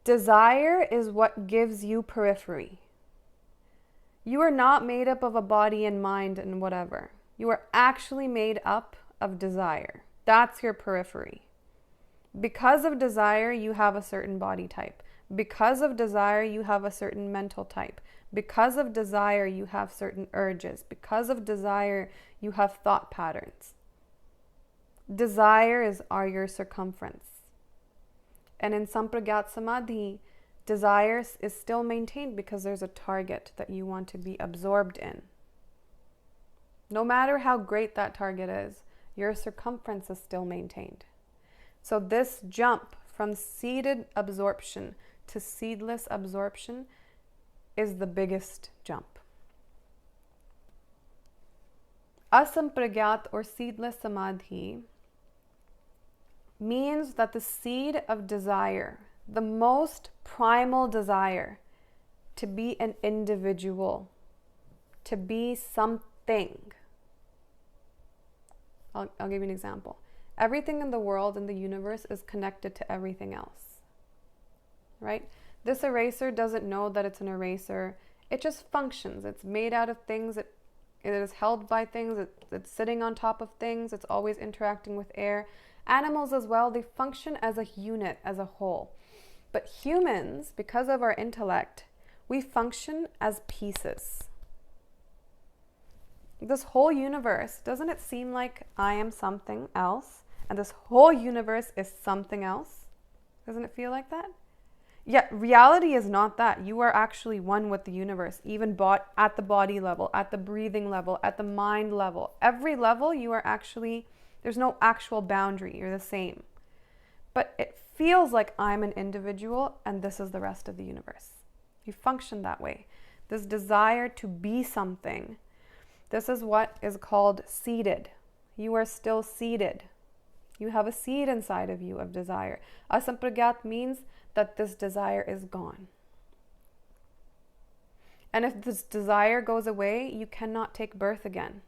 Desire is what gives you periphery. You are not made up of a body and mind and whatever. You are actually made up of desire. That's your periphery. Because of desire, you have a certain body type. Because of desire, you have a certain mental type. Because of desire, you have certain urges. Because of desire, you have thought patterns. Desires are your circumference. And in Sampragyat Samadhi, desire is still maintained because there's a target that you want to be absorbed in. No matter how great that target is, your circumference is still maintained. So this jump from seeded absorption to seedless absorption is the biggest jump. Asampragyat or seedless samadhi means that the seed of desire, the most primal desire to be an individual, to be something. I'll give you an example. Everything in the world and the universe is connected to everything else, right? This eraser doesn't know that it's an eraser. It just functions. It's made out of things. It is held by things. It's sitting on top of things. It's always interacting with air. Animals as well, they function as a unit, as a whole. But humans, because of our intellect, we function as pieces. This whole universe, doesn't it seem like I am something else? And this whole universe is something else? Doesn't it feel like that? Yet reality is not that. You are actually one with the universe, even at the body level, at the breathing level, at the mind level. Every level you are actually, there's no actual boundary. You're the same. But it feels like I'm an individual and this is the rest of the universe. You function that way. This desire to be something, this is what is called seeded. You are still seeded. You have a seed inside of you of desire. Asampragyat means that this desire is gone. And if this desire goes away, you cannot take birth again.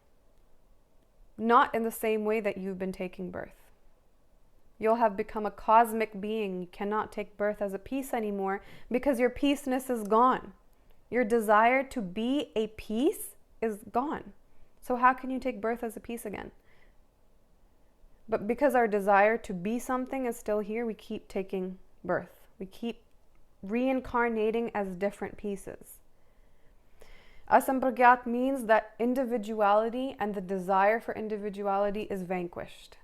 Not in the same way that you've been taking birth. You'll have become a cosmic being. You cannot take birth as a piece anymore because your piece-ness is gone. Your desire to be a piece is gone. So how can you take birth as a piece again? But because our desire to be something is still here, we keep taking birth. We keep reincarnating as different pieces. Asampragyat means that individuality and the desire for individuality is vanquished.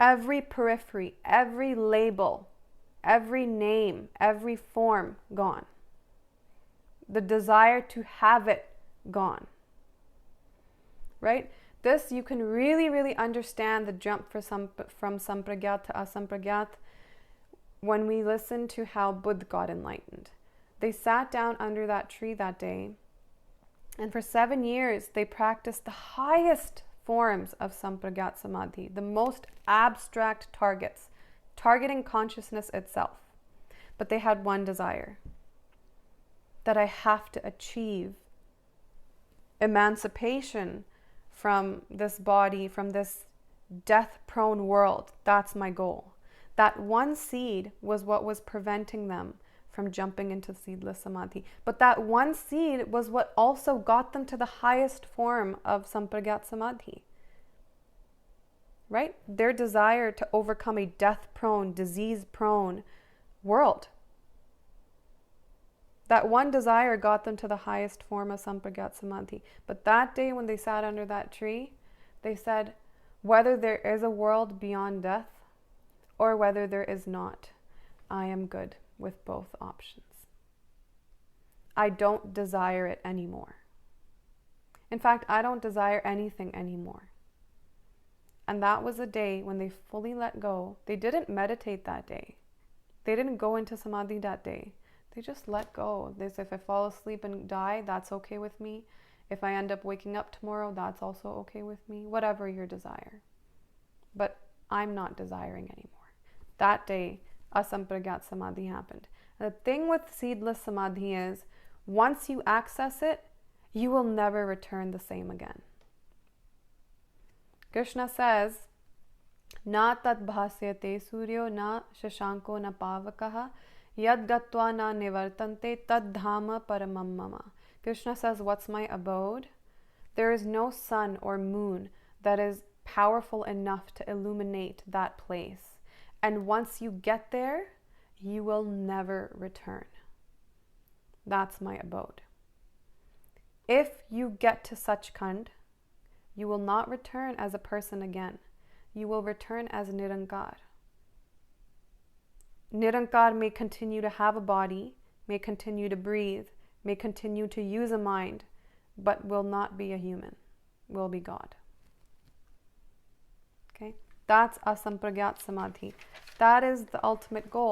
Every periphery, every label, every name, every form, gone. The desire to have it, gone. Right? This, you can really, really understand the jump from Sampragyat to Asampragyat when we listen to how Buddha got enlightened. They sat down under that tree that day, and for 7 years, they practiced the highest forms of Sampragyat Samadhi, the most abstract targets, targeting consciousness itself. But they had one desire, that I have to achieve emancipation from this body, from this death-prone world. That's my goal. That one seed was what was preventing them from jumping into seedless samadhi. But that one seed was what also got them to the highest form of Sampragyat Samadhi. Right? Their desire to overcome a death-prone, disease-prone world. That one desire got them to the highest form of Sampragyat Samadhi. But that day when they sat under that tree, they said, whether there is a world beyond death or whether there is not, I am good with both options. I don't desire it anymore. In fact, I don't desire anything anymore. And that was a day when they fully let go. They didn't meditate that day. They didn't go into samadhi that day. They just let go. They said, if I fall asleep and die, that's okay with me. If I end up waking up tomorrow, that's also okay with me. Whatever your desire. But I'm not desiring anymore. That day, Asampragyat Samadhi happened. The thing with seedless samadhi is, once you access it, you will never return the same again. Krishna says, Na tat bhasyate suryo na shashanko na pavakaha Yad gatva na nivartante tad dhama paramam mama. Krishna says, what's my abode? There is no sun or moon that is powerful enough to illuminate that place. And once you get there, you will never return. That's my abode. If you get to Sachkhand, you will not return as a person again. You will return as Nirankar. Nirankar may continue to have a body, may continue to breathe, may continue to use a mind, but will not be a human, will be God. Okay? That's asampragyat samadhi. That is the ultimate goal.